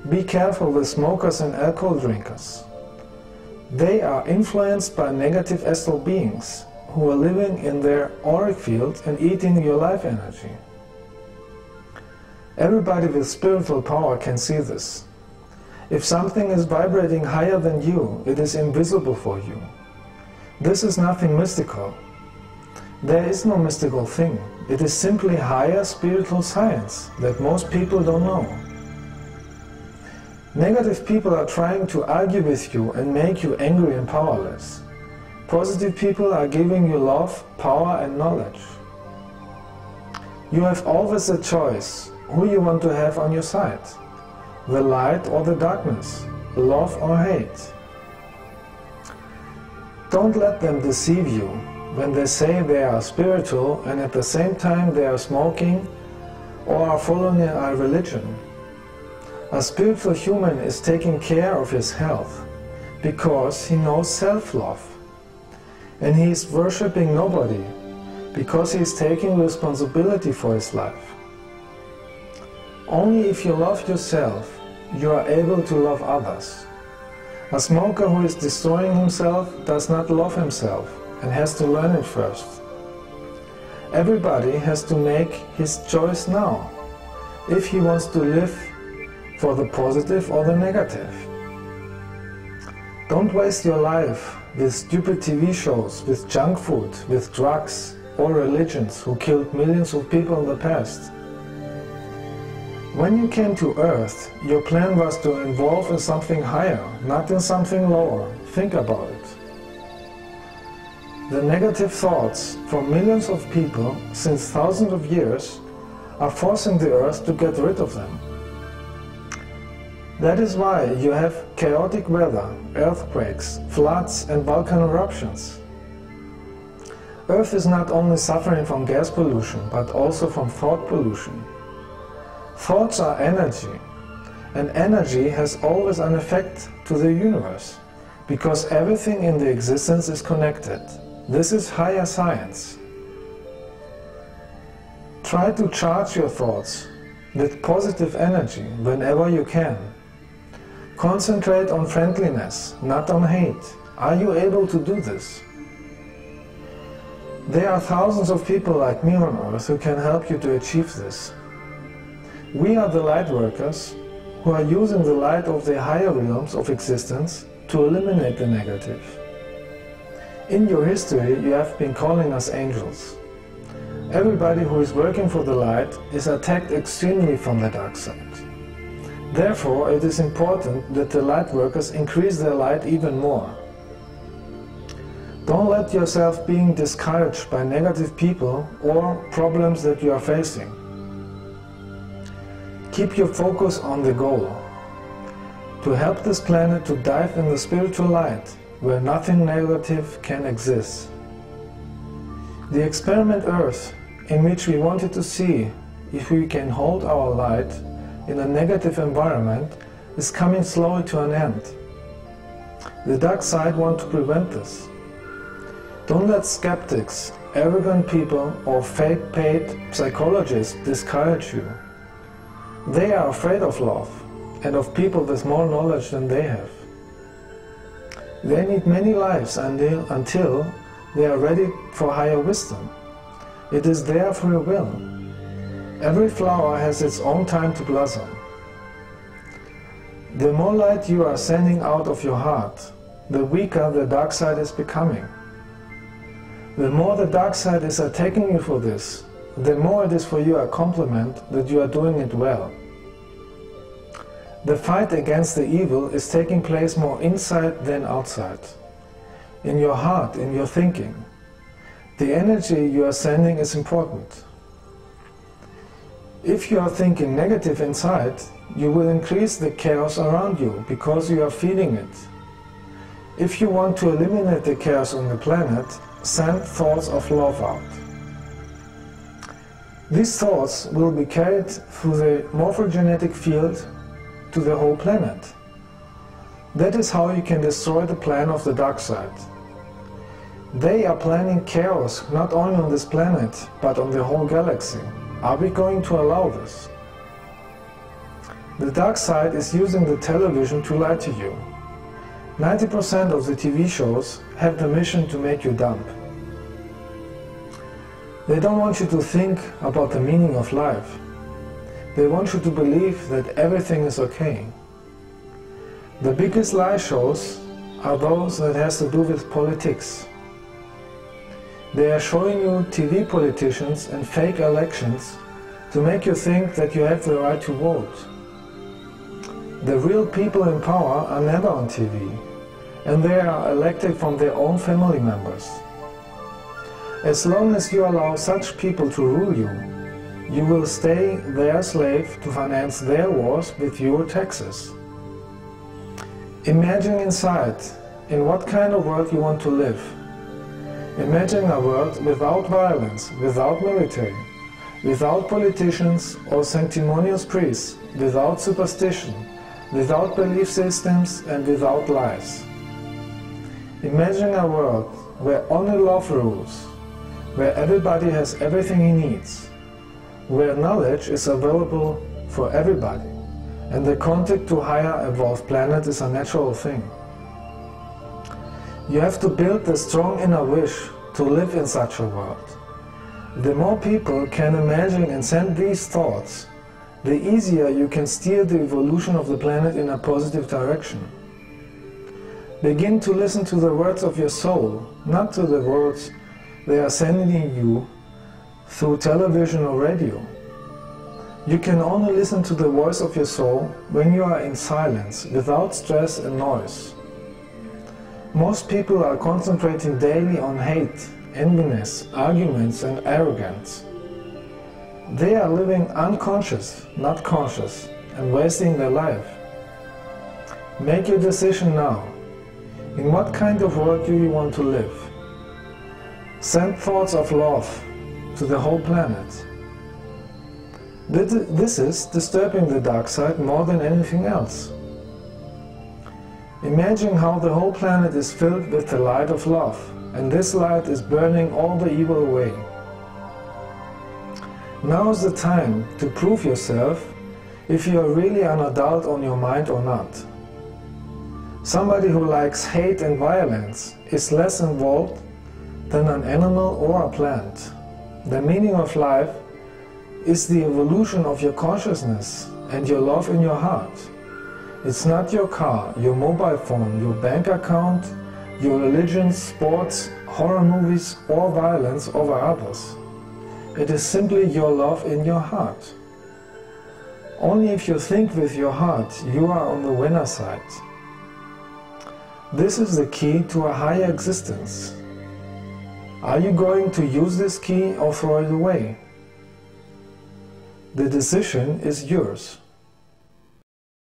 Be careful with smokers and alcohol drinkers. They are influenced by negative astral beings who are living in their auric field and eating your life energy. Everybody with spiritual power can see this. If something is vibrating higher than you, it is invisible for you. This is nothing mystical. There is no mystical thing. It is simply higher spiritual science that most people don't know. Negative people are trying to argue with you and make you angry and powerless. Positive people are giving you love, power and knowledge. You have always a choice who you want to have on your side. The light or the darkness, love or hate. Don't let them deceive you when they say they are spiritual and at the same time they are smoking or are following a religion. A spiritual human is taking care of his health because he knows self-love. And he is worshipping nobody because he is taking responsibility for his life. Only if you love yourself, you are able to love others. A smoker who is destroying himself does not love himself and has to learn it first. Everybody has to make his choice now, if he wants to live for the positive or the negative. Don't waste your life with stupid TV shows, with junk food, with drugs or religions who killed millions of people in the past. When you came to Earth, your plan was to evolve in something higher, not in something lower. Think about it. The negative thoughts from millions of people since thousands of years are forcing the Earth to get rid of them. That is why you have chaotic weather, earthquakes, floods and volcano eruptions. Earth is not only suffering from gas pollution, but also from thought pollution. Thoughts are energy, and energy has always an effect to the universe, because everything in the existence is connected. This is higher science. Try to charge your thoughts with positive energy whenever you can. Concentrate on friendliness, not on hate. Are you able to do this? There are thousands of people like me on Earth who can help you to achieve this. We are the light workers who are using the light of the higher realms of existence to eliminate the negative. In your history, you have been calling us angels. Everybody who is working for the light is attacked extremely from the dark side. Therefore, it is important that the light workers increase their light even more. Don't let yourself being discouraged by negative people or problems that you are facing. Keep your focus on the goal, to help this planet to dive in the spiritual light, where nothing negative can exist. The experiment Earth, in which we wanted to see if we can hold our light in a negative environment, is coming slowly to an end. The dark side wants to prevent this. Don't let skeptics, arrogant people or fake paid psychologists discourage you. They are afraid of love and of people with more knowledge than they have. They need many lives until they are ready for higher wisdom. It is their free will. Every flower has its own time to blossom. The more light you are sending out of your heart, the weaker the dark side is becoming. The more the dark side is attacking you for this, the more it is for you a compliment that you are doing it well. The fight against the evil is taking place more inside than outside. In your heart, in your thinking. The energy you are sending is important. If you are thinking negative inside, you will increase the chaos around you because you are feeding it. If you want to eliminate the chaos on the planet, send thoughts of love out. These thoughts will be carried through the morphogenetic field to the whole planet. That is how you can destroy the plan of the dark side. They are planning chaos not only on this planet, but on the whole galaxy. Are we going to allow this? The dark side is using the television to lie to you. 90% of the TV shows have the mission to make you dumb. They don't want you to think about the meaning of life. They want you to believe that everything is okay. The biggest lie shows are those that has to do with politics. They are showing you TV politicians and fake elections to make you think that you have the right to vote. The real people in power are never on TV, and they are elected from their own family members. As long as you allow such people to rule you, you will stay their slave to finance their wars with your taxes. Imagine inside in what kind of world you want to live. Imagine a world without violence, without military, without politicians or sanctimonious priests, without superstition, without belief systems and without lies. Imagine a world where only love rules, where everybody has everything he needs, where knowledge is available for everybody, and the contact to higher evolved planets is a natural thing. You have to build a strong inner wish to live in such a world. The more people can imagine and send these thoughts, the easier you can steer the evolution of the planet in a positive direction. Begin to listen to the words of your soul, not to the words they are sending you through television or radio. You can only listen to the voice of your soul when you are in silence, without stress and noise. Most people are concentrating daily on hate, enviness, arguments and arrogance. They are living unconscious, not conscious, and wasting their life. Make your decision now. In what kind of world do you want to live? Send thoughts of love to the whole planet. This is disturbing the dark side more than anything else. Imagine how the whole planet is filled with the light of love, and this light is burning all the evil away. Now is the time to prove yourself if you are really an adult on your mind or not. Somebody who likes hate and violence is less involved than an animal or a plant. The meaning of life is the evolution of your consciousness and your love in your heart. It's not your car, your mobile phone, your bank account, your religion, sports, horror movies or violence over others. It is simply your love in your heart. Only if you think with your heart, you are on the winner side. This is the key to a higher existence. Are you going to use this key or throw it away? The decision is yours.